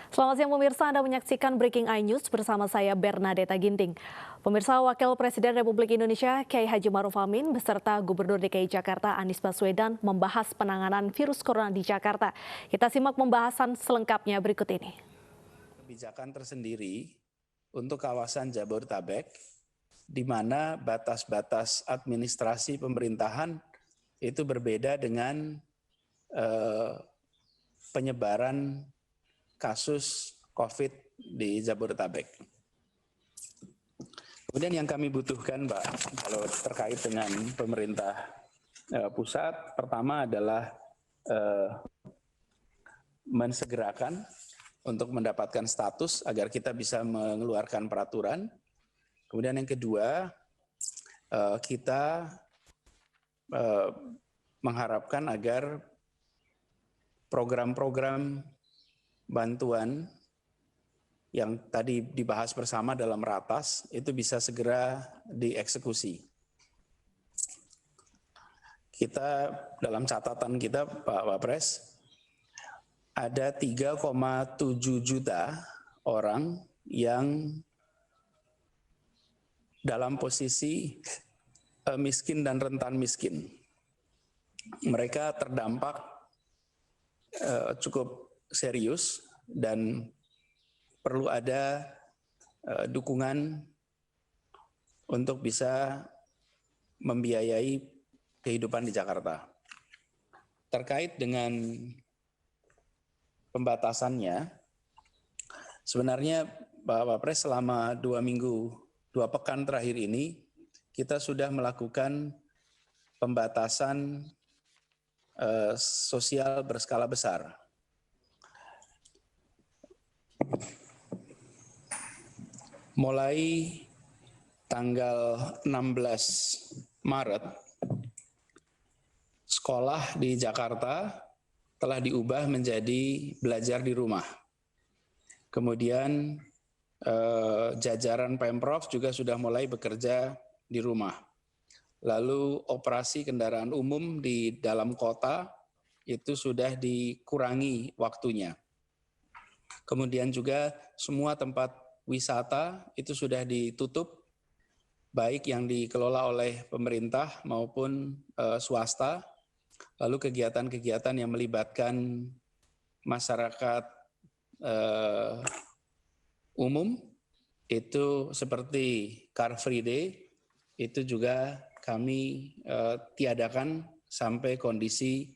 Selamat siang pemirsa, Anda menyaksikan Breaking iNews bersama saya Bernadetta Ginting. Pemirsa, Wakil Presiden Republik Indonesia Kiai Haji Maruf Amin beserta Gubernur DKI Jakarta Anies Baswedan membahas penanganan virus corona di Jakarta. Kita simak pembahasan selengkapnya berikut ini. Kebijakan tersendiri untuk kawasan Jabodetabek, di mana batas-batas administrasi pemerintahan itu berbeda dengan penyebaran kasus COVID di Jabodetabek. Kemudian yang kami butuhkan, Mbak, kalau terkait dengan pemerintah pusat, pertama adalah mensegerakan untuk mendapatkan status agar kita bisa mengeluarkan peraturan. Kemudian yang kedua, kita mengharapkan agar program-program bantuan yang tadi dibahas bersama dalam ratas itu bisa segera dieksekusi. Kita dalam catatan kita, Pak Wapres, ada 3,7 juta orang yang dalam posisi miskin dan rentan miskin. Mereka terdampak cukup serius dan perlu ada dukungan untuk bisa membiayai kehidupan di Jakarta. Terkait dengan pembatasannya, sebenarnya Pak Wapres selama 2 pekan terakhir ini, kita sudah melakukan pembatasan sosial berskala besar. Mulai tanggal 16 Maret, sekolah di Jakarta telah diubah menjadi belajar di rumah. Kemudian jajaran Pemprov juga sudah mulai bekerja di rumah. Lalu operasi kendaraan umum di dalam kota itu sudah dikurangi waktunya. Kemudian juga semua tempat wisata itu sudah ditutup, baik yang dikelola oleh pemerintah maupun swasta. Lalu kegiatan-kegiatan yang melibatkan masyarakat umum itu seperti Car Free Day itu juga kami tiadakan sampai kondisi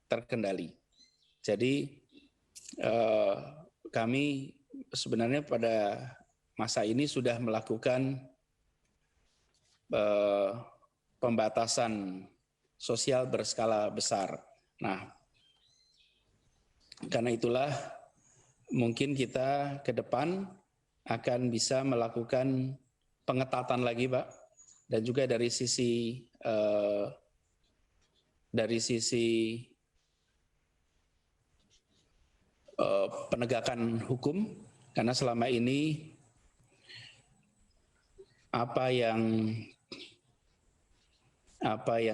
terkendali. Jadi kami sebenarnya pada masa ini sudah melakukan pembatasan sosial berskala besar. Nah, karena itulah mungkin kita ke depan akan bisa melakukan pengetatan lagi, Pak, dan juga dari sisi penegakan hukum, karena selama ini apa yang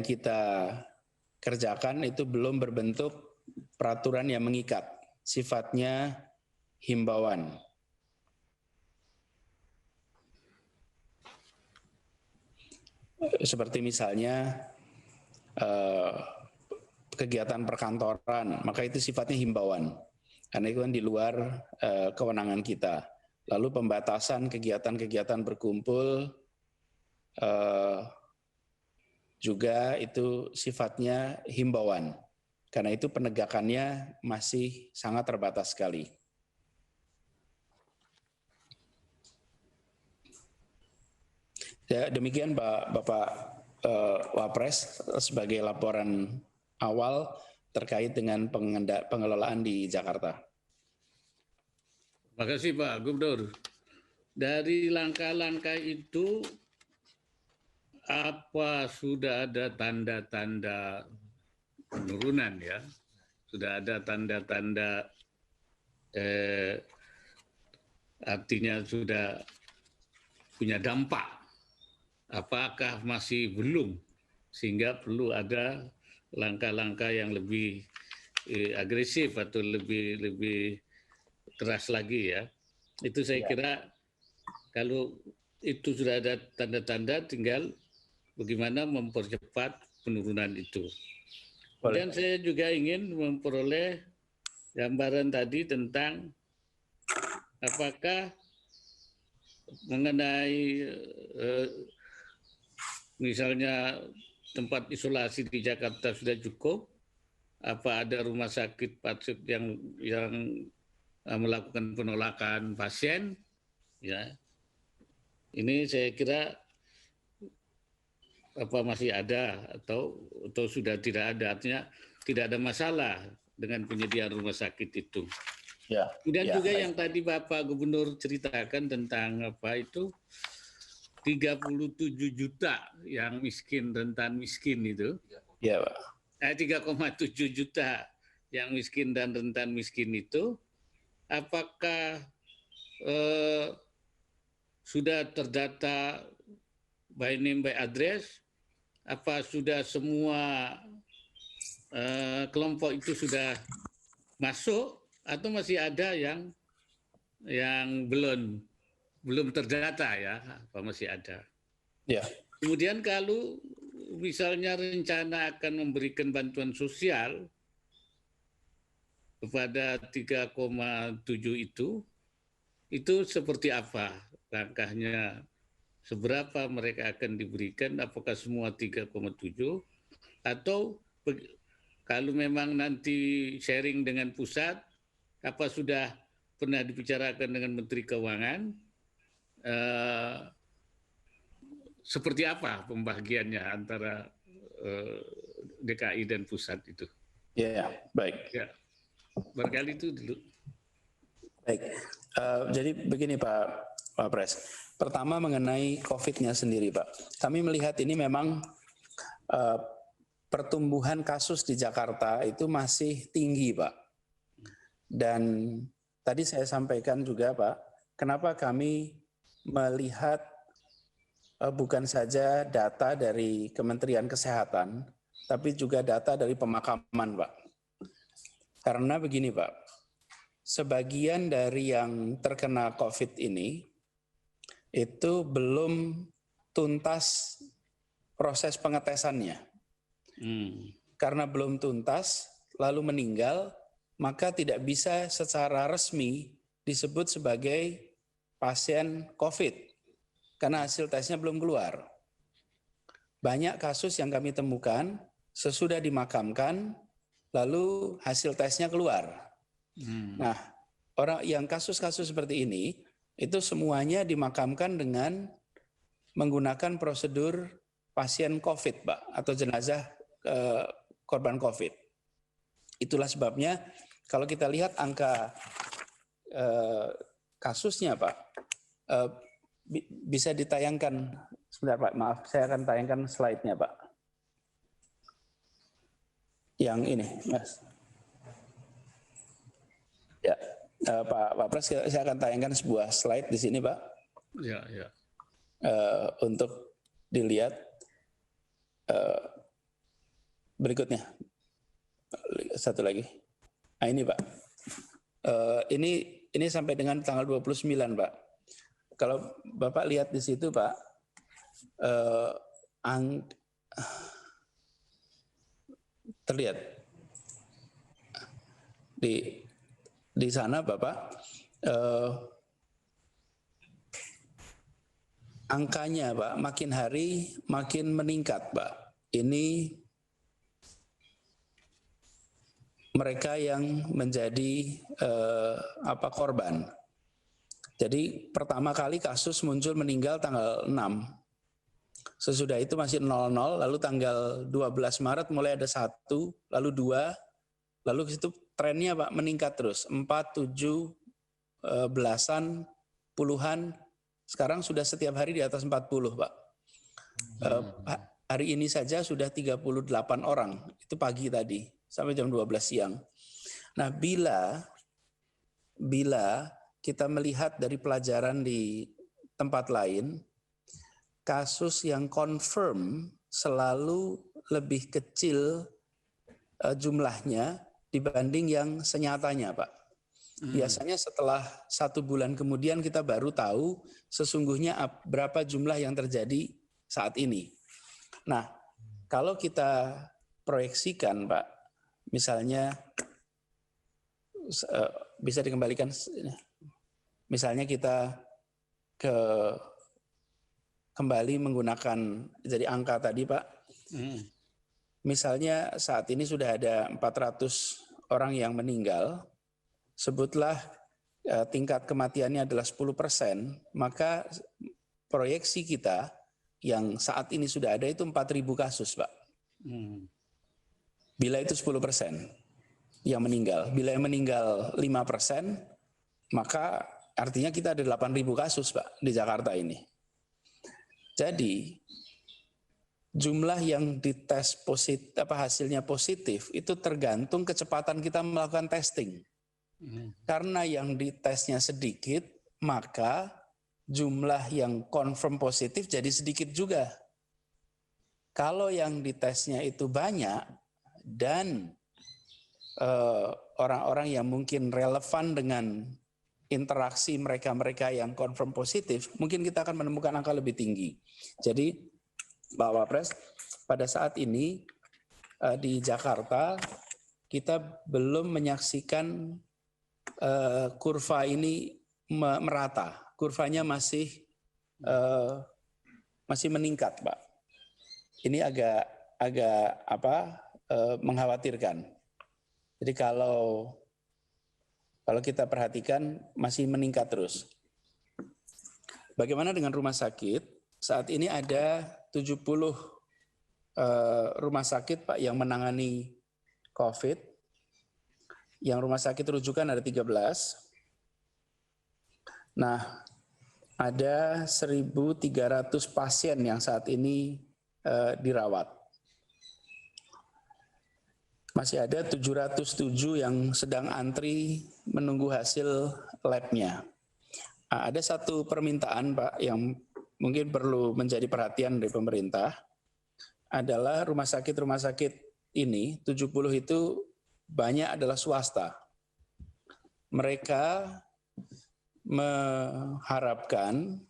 kita kerjakan itu belum berbentuk peraturan yang mengikat, sifatnya himbauan. Seperti misalnya kegiatan perkantoran, maka itu sifatnya himbauan, karena itu kan di luar kewenangan kita. Lalu pembatasan kegiatan-kegiatan berkumpul juga itu sifatnya himbauan, karena itu penegakannya masih sangat terbatas sekali. Ya, demikian Bapak Wapres sebagai laporan awal terkait dengan pengelolaan di Jakarta. Terima kasih Pak Gubernur. Dari langkah-langkah itu, apa sudah ada tanda-tanda penurunan ya? Sudah ada tanda-tanda artinya sudah punya dampak. Apakah masih belum? Sehingga perlu ada langkah-langkah yang lebih agresif atau lebih keras lagi ya. Itu saya kira kalau itu sudah ada tanda-tanda, tinggal bagaimana mempercepat penurunan itu. Kemudian saya juga ingin memperoleh gambaran tadi tentang apakah mengenai misalnya tempat isolasi di Jakarta sudah cukup, apa ada rumah sakit yang melakukan penolakan pasien, ya. Ini saya kira apa masih ada atau sudah tidak ada, artinya tidak ada masalah dengan penyediaan rumah sakit itu. Ya. Kemudian juga yang tadi Bapak Gubernur ceritakan tentang apa itu 37 juta yang miskin, rentan miskin itu. Iya, Pak. 3,7 juta yang miskin dan rentan miskin itu, apakah sudah terdata by name by address? Apa sudah semua kelompok itu sudah masuk atau masih ada yang belum terdata ya? Apa masih ada? Ya. Kemudian kalau misalnya rencana akan memberikan bantuan sosial kepada 3,7 itu seperti apa langkahnya? Seberapa mereka akan diberikan? Apakah semua 3,7 atau kalau memang nanti sharing dengan pusat, apa sudah pernah dibicarakan dengan Menteri Keuangan? Seperti apa pembagiannya antara DKI dan pusat itu? Ya, baik. Ya, barangkali itu dulu. Baik, jadi begini Pak Pres. Pertama mengenai COVID-nya sendiri Pak. Kami melihat ini memang pertumbuhan kasus di Jakarta itu masih tinggi Pak. Dan tadi saya sampaikan juga Pak, kenapa kami melihat bukan saja data dari Kementerian Kesehatan, tapi juga data dari pemakaman Pak. Karena begini Pak, sebagian dari yang terkena COVID ini itu belum tuntas proses pengetesannya. Karena belum tuntas, lalu meninggal, maka tidak bisa secara resmi disebut sebagai pasien COVID, karena hasil tesnya belum keluar. Banyak kasus yang kami temukan sesudah dimakamkan, lalu hasil tesnya keluar. Nah, orang yang kasus-kasus seperti ini, itu semuanya dimakamkan dengan menggunakan prosedur pasien COVID, Pak, atau jenazah korban COVID. Itulah sebabnya kalau kita lihat angka kasusnya, Pak, bisa ditayangkan. Sebentar, Pak, maaf, saya akan tayangkan slide-nya, Pak. Yang ini, Mas. Ya, Pak Pres, saya akan tayangkan sebuah slide di sini, Pak. Ya, ya. Untuk dilihat berikutnya. Satu lagi. Nah, ini, Pak. Ini sampai dengan tanggal 29, Pak. Kalau Bapak lihat di situ, Pak, terlihat di sana, Bapak, angkanya, Pak, makin hari makin meningkat, Pak. Ini mereka yang menjadi korban. Jadi pertama kali kasus muncul meninggal tanggal 6. Sesudah itu masih 00, lalu tanggal 12 Maret mulai ada 1, lalu 2, lalu itu trennya, Pak, meningkat terus. 4, 7, belasan, puluhan, sekarang sudah setiap hari di atas 40, Pak. Hari ini saja sudah 38 orang, itu pagi tadi, sampai jam 12 siang. Nah, bila kita melihat dari pelajaran di tempat lain, kasus yang confirm selalu lebih kecil jumlahnya dibanding yang senyatanya, Pak. Biasanya setelah 1 bulan kemudian kita baru tahu sesungguhnya berapa jumlah yang terjadi saat ini. Nah, kalau kita proyeksikan, Pak, misalnya bisa dikembalikan, misalnya kita kembali menggunakan jadi angka tadi, Pak. Misalnya saat ini sudah ada 400 orang yang meninggal, sebutlah tingkat kematiannya adalah 10%, maka proyeksi kita yang saat ini sudah ada itu 4.000 kasus, Pak. Bila itu 10% yang meninggal, bila yang meninggal 5%, maka artinya kita ada 8.000 kasus, Pak, di Jakarta ini. Jadi jumlah yang dites positif, hasilnya positif itu tergantung kecepatan kita melakukan testing. Karena yang ditesnya sedikit, maka jumlah yang confirm positif jadi sedikit juga. Kalau yang ditesnya itu banyak dan orang-orang yang mungkin relevan dengan interaksi mereka-mereka yang confirm positif, mungkin kita akan menemukan angka lebih tinggi. Jadi Pak Wapres, pada saat ini di Jakarta kita belum menyaksikan kurva ini merata, kurvanya masih meningkat, Pak. Ini agak mengkhawatirkan. Jadi kalau kita perhatikan masih meningkat terus. Bagaimana dengan rumah sakit? Saat ini ada 70 rumah sakit, Pak, yang menangani COVID. Yang rumah sakit rujukan ada 13. Nah, ada 1.300 pasien yang saat ini dirawat. Masih ada 707 yang sedang antri menunggu hasil labnya. Ada satu permintaan, Pak, yang mungkin perlu menjadi perhatian dari pemerintah, adalah rumah sakit ini, 70 itu banyak adalah swasta. Mereka mengharapkan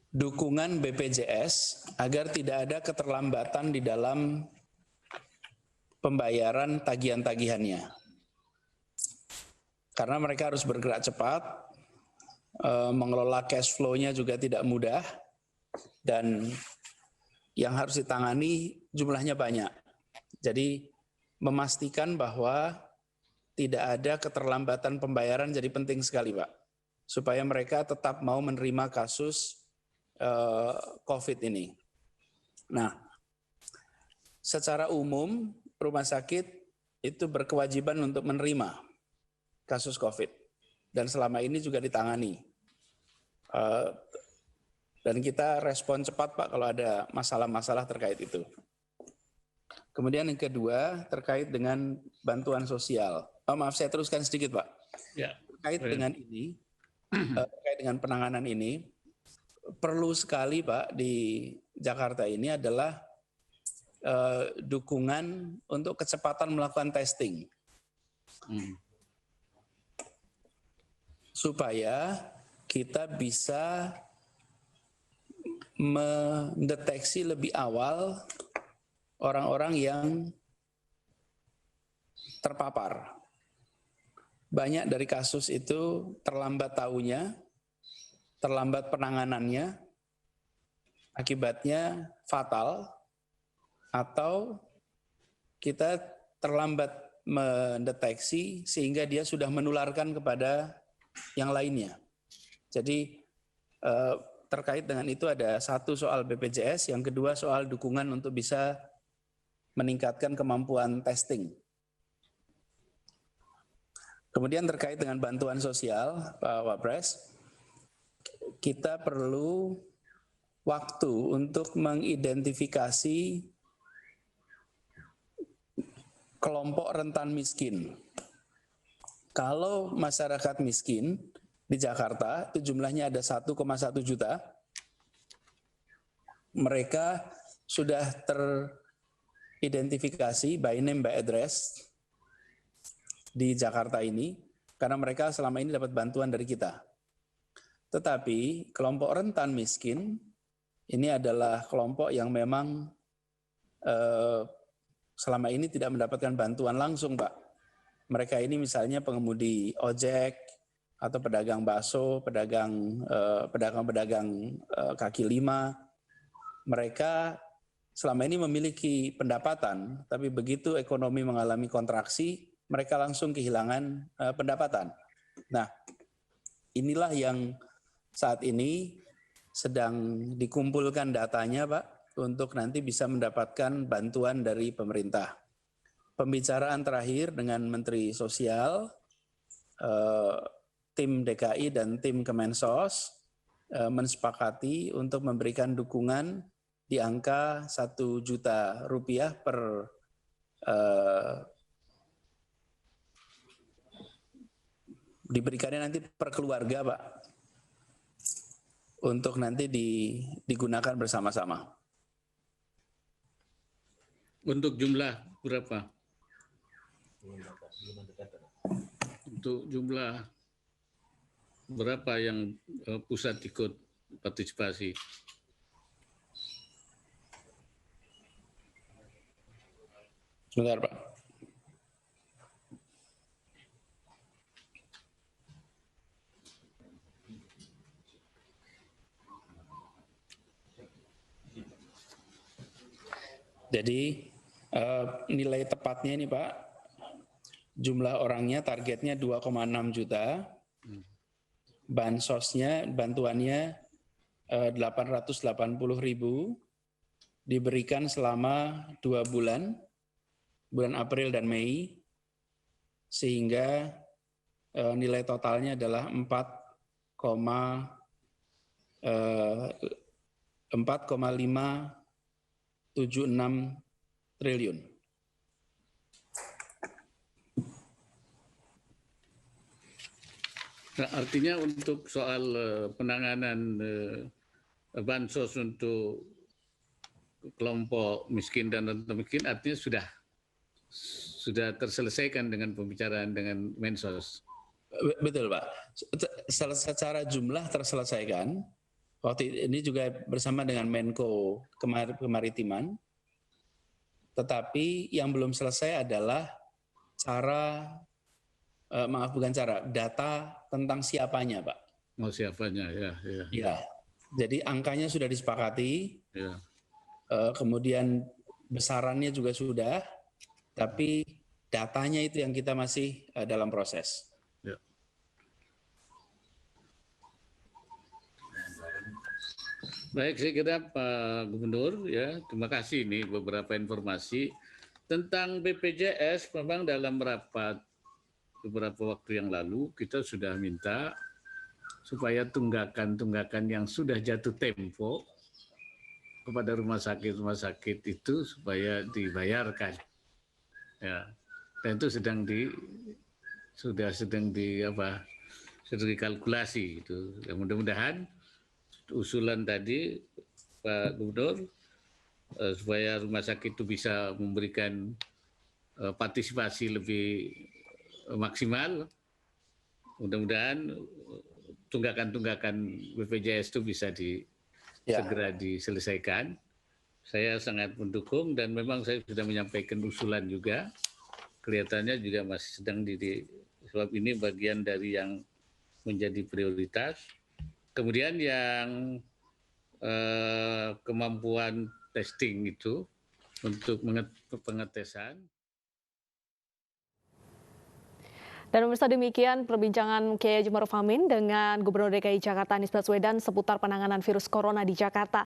dukungan BPJS agar tidak ada keterlambatan di dalam pembayaran tagihan-tagihannya. Karena mereka harus bergerak cepat, mengelola cash flow-nya juga tidak mudah, dan yang harus ditangani jumlahnya banyak. Jadi memastikan bahwa tidak ada keterlambatan pembayaran jadi penting sekali, Pak. Supaya mereka tetap mau menerima kasus COVID ini. Nah, secara umum rumah sakit itu berkewajiban untuk menerima kasus COVID. Dan selama ini juga ditangani. Dan kita respon cepat, Pak, kalau ada masalah-masalah terkait itu. Kemudian yang kedua terkait dengan bantuan sosial. Maaf, saya teruskan sedikit, Pak. Ya. Terkait dengan ini, terkait dengan penanganan ini, perlu sekali, Pak, di Jakarta ini adalah dukungan untuk kecepatan melakukan testing. Supaya kita bisa mendeteksi lebih awal orang-orang yang terpapar. Banyak dari kasus itu terlambat tahunya, terlambat penanganannya, akibatnya fatal, atau kita terlambat mendeteksi sehingga dia sudah menularkan kepada yang lainnya. Jadi terkait dengan itu ada satu soal BPJS, yang kedua soal dukungan untuk bisa meningkatkan kemampuan testing. Kemudian terkait dengan bantuan sosial, Pak Wapres, kita perlu waktu untuk mengidentifikasi kelompok rentan miskin. Kalau masyarakat miskin di Jakarta itu jumlahnya ada 1,1 juta. Mereka sudah teridentifikasi by name by address di Jakarta ini karena mereka selama ini dapat bantuan dari kita. Tetapi kelompok rentan miskin ini adalah kelompok yang memang selama ini tidak mendapatkan bantuan langsung, Pak. Mereka ini misalnya pengemudi ojek atau pedagang bakso, pedagang-pedagang kaki lima. Mereka selama ini memiliki pendapatan, tapi begitu ekonomi mengalami kontraksi, mereka langsung kehilangan pendapatan. Nah, inilah yang saat ini sedang dikumpulkan datanya, Pak, untuk nanti bisa mendapatkan bantuan dari pemerintah. Pembicaraan terakhir dengan Menteri Sosial, tim DKI dan tim Kemensos mensepakati untuk memberikan dukungan di angka 1 juta rupiah per diberikannya nanti per keluarga, Pak, untuk nanti digunakan bersama-sama. Untuk jumlah berapa? Untuk jumlah berapa yang pusat ikut partisipasi? Sebentar, Pak. Jadi nilai tepatnya ini, Pak, jumlah orangnya targetnya 2,6 juta, bantuannya 880.000, diberikan selama 2 bulan, bulan April dan Mei, sehingga nilai totalnya adalah 4,576 triliun. Nah, artinya untuk soal penanganan bansos untuk kelompok miskin dan rentan miskin artinya sudah terselesaikan dengan pembicaraan dengan Mensos. Betul, Pak. Secara jumlah terselesaikan. Waktu ini juga bersama dengan Menko Kemaritiman. Tetapi yang belum selesai adalah data tentang siapanya, Pak. Oh, siapanya, ya. Ya. Jadi angkanya sudah disepakati. Ya. Kemudian besarannya juga sudah, tapi datanya itu yang kita masih dalam proses. Ya. Baik, saya kira Pak Gubernur, ya, terima kasih ini beberapa informasi tentang BPJS. Memang dalam rapat beberapa waktu yang lalu kita sudah minta supaya tunggakan yang sudah jatuh tempo kepada rumah sakit itu supaya dibayarkan, ya. Dan itu sedang dikalkulasi itu. Ya, mudah-mudahan usulan tadi Pak Gubernur supaya rumah sakit itu bisa memberikan partisipasi lebih maksimal. Mudah-mudahan tunggakan BPJS itu bisa segera diselesaikan. Saya sangat mendukung dan memang saya sudah menyampaikan usulan juga. Kelihatannya juga masih sedang sebab ini bagian dari yang menjadi prioritas. Kemudian yang kemampuan testing itu untuk pengetesan. Dan pemirsa, demikian perbincangan Kiai Haji Maruf Amin dengan Gubernur DKI Jakarta Anies Baswedan seputar penanganan virus corona di Jakarta.